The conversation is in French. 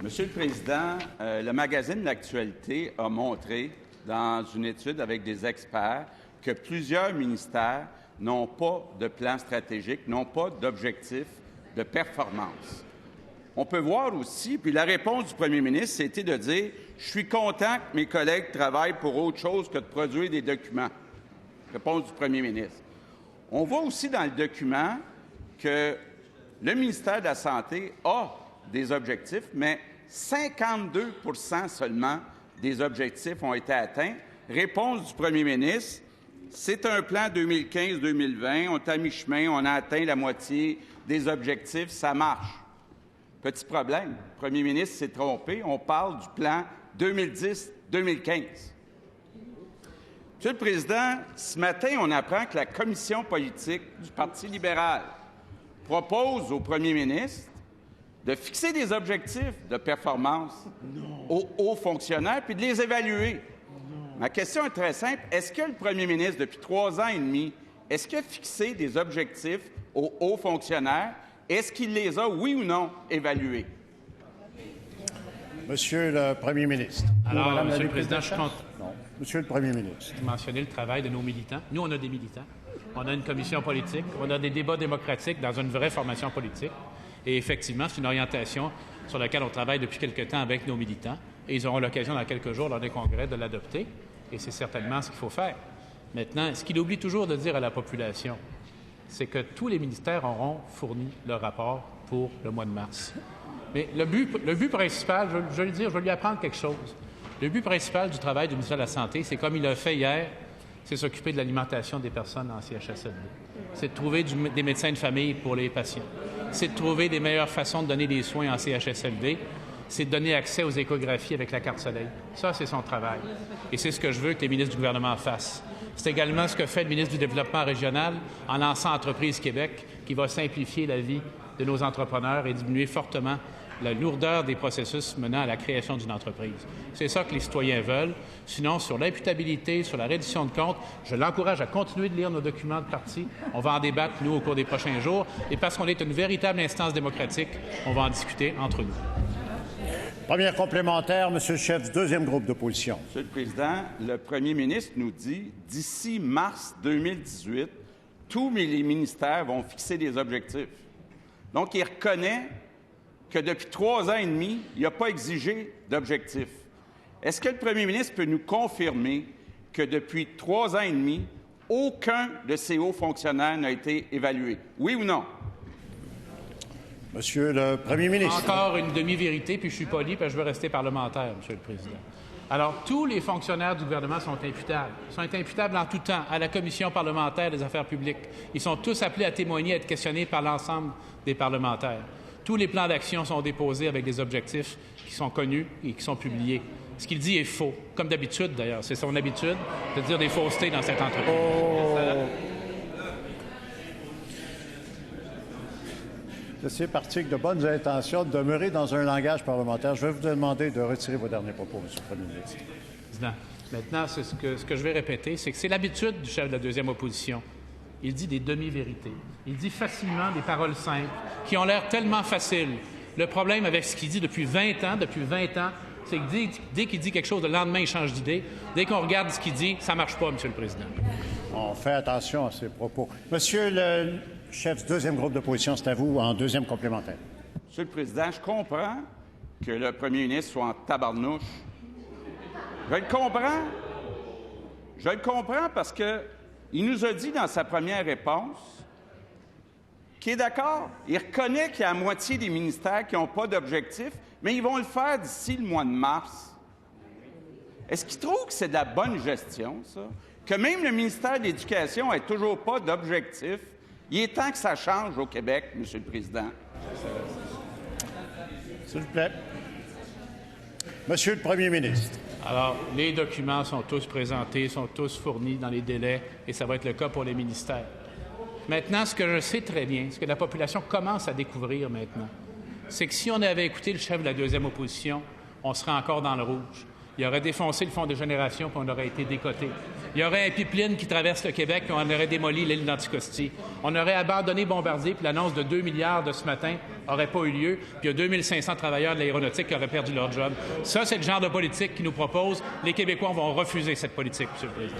Monsieur le Président, le magazine L'Actualité a montré, dans une étude avec des experts, que plusieurs ministères n'ont pas de plan stratégique, n'ont pas d'objectif de performance. On peut voir aussi, puis la réponse du premier ministre, c'était de dire « Je suis content que mes collègues travaillent pour autre chose que de produire des documents ». Réponse du premier ministre. On voit aussi dans le document que le ministère de la Santé a des objectifs, mais 52 seulement des objectifs ont été atteints. Réponse du premier ministre, c'est un plan 2015-2020, on est à mi-chemin, on a atteint la moitié des objectifs, ça marche. Petit problème, le premier ministre s'est trompé, on parle du plan 2010-2015. Monsieur le Président, ce matin, on apprend que la commission politique du Parti libéral propose au premier ministre de fixer des objectifs de performance aux hauts fonctionnaires puis de les évaluer. Ma question est très simple. Est-ce que le premier ministre, depuis 3 ans et demi, est-ce qu'il a fixé des objectifs aux hauts fonctionnaires? Est-ce qu'il les a, oui ou non, évalués? Monsieur le premier ministre. Alors, Monsieur le Président, je compte. Non. Monsieur le premier ministre. Vous mentionnez le travail de nos militants. Nous, on a des militants. On a une commission politique. On a des débats démocratiques dans une vraie formation politique. Et effectivement, c'est une orientation sur laquelle on travaille depuis quelque temps avec nos militants. Et ils auront l'occasion dans quelques jours, lors des congrès, de l'adopter. Et c'est certainement ce qu'il faut faire. Maintenant, ce qu'il oublie toujours de dire à la population, c'est que tous les ministères auront fourni leur rapport pour le mois de mars. Mais le but principal, je vais lui apprendre quelque chose. Le but principal du travail du ministère de la Santé, c'est comme il l'a fait hier, c'est s'occuper de l'alimentation des personnes en CHSLD. C'est de trouver des médecins de famille pour les patients. C'est de trouver des meilleures façons de donner des soins en CHSLD. C'est de donner accès aux échographies avec la carte Soleil. Ça, c'est son travail. Et c'est ce que je veux que les ministres du gouvernement fassent. C'est également ce que fait le ministre du Développement régional en lançant Entreprise Québec, qui va simplifier la vie de nos entrepreneurs et diminuer fortement la lourdeur des processus menant à la création d'une entreprise. C'est ça que les citoyens veulent. Sinon, sur l'imputabilité, sur la reddition de comptes, je l'encourage à continuer de lire nos documents de parti. On va en débattre, nous, au cours des prochains jours. Et parce qu'on est une véritable instance démocratique, on va en discuter entre nous. Première complémentaire, M. Chef, deuxième groupe d'opposition. Monsieur le Président, le premier ministre nous dit « D'ici mars 2018, tous les ministères vont fixer des objectifs. » Donc, il reconnaît que depuis 3 ans et demi, il n'a pas exigé d'objectifs. Est-ce que le premier ministre peut nous confirmer que depuis 3 ans et demi, aucun de ces hauts fonctionnaires n'a été évalué? Oui ou non? Monsieur le premier ministre. Encore une demi-vérité, puis je suis poli, parce que je veux rester parlementaire, Monsieur le Président. Alors, tous les fonctionnaires du gouvernement sont imputables. Ils sont imputables en tout temps à la Commission parlementaire des affaires publiques. Ils sont tous appelés à témoigner, à être questionnés par l'ensemble des parlementaires. Tous les plans d'action sont déposés avec des objectifs qui sont connus et qui sont publiés. Ce qu'il dit est faux, comme d'habitude d'ailleurs. C'est son habitude de dire des faussetés dans cette entreprise. C'est parti avec de bonnes intentions de demeurer dans un langage parlementaire. Je vais vous demander de retirer vos derniers propos, M. le Premier ministre. Président, maintenant, ce que je vais répéter, c'est que c'est l'habitude du chef de la deuxième opposition. Il dit des demi-vérités. Il dit facilement des paroles simples qui ont l'air tellement faciles. Le problème avec ce qu'il dit depuis 20 ans, c'est que dès qu'il dit quelque chose, le lendemain, il change d'idée. Dès qu'on regarde ce qu'il dit, ça ne marche pas, M. le Président. On fait attention à ces propos. Monsieur le chef du deuxième groupe d'opposition, c'est à vous en deuxième complémentaire. Monsieur le Président, je comprends que le premier ministre soit en tabarnouche. Je le comprends. Je le comprends parce que il nous a dit dans sa première réponse qu'il est d'accord. Il reconnaît qu'il y a la moitié des ministères qui n'ont pas d'objectif, mais ils vont le faire d'ici le mois de mars. Est-ce qu'il trouve que c'est de la bonne gestion, ça? Que même le ministère de l'Éducation n'ait toujours pas d'objectif? Il est temps que ça change au Québec, Monsieur le Président. S'il vous plaît. Monsieur le premier ministre. Alors, les documents sont tous présentés, sont tous fournis dans les délais, et ça va être le cas pour les ministères. Maintenant, ce que je sais très bien, ce que la population commence à découvrir maintenant, c'est que si on avait écouté le chef de la deuxième opposition, on serait encore dans le rouge. Il aurait défoncé le fonds de génération, puis on aurait été décoté. Il y aurait un pipeline qui traverse le Québec, puis on aurait démoli l'île d'Anticosti. On aurait abandonné Bombardier, puis l'annonce de 2 milliards de ce matin n'aurait pas eu lieu, puis il y a 2500 travailleurs de l'aéronautique qui auraient perdu leur job. Ça, c'est le genre de politique qu'ils nous proposent. Les Québécois vont refuser cette politique, M. le Président.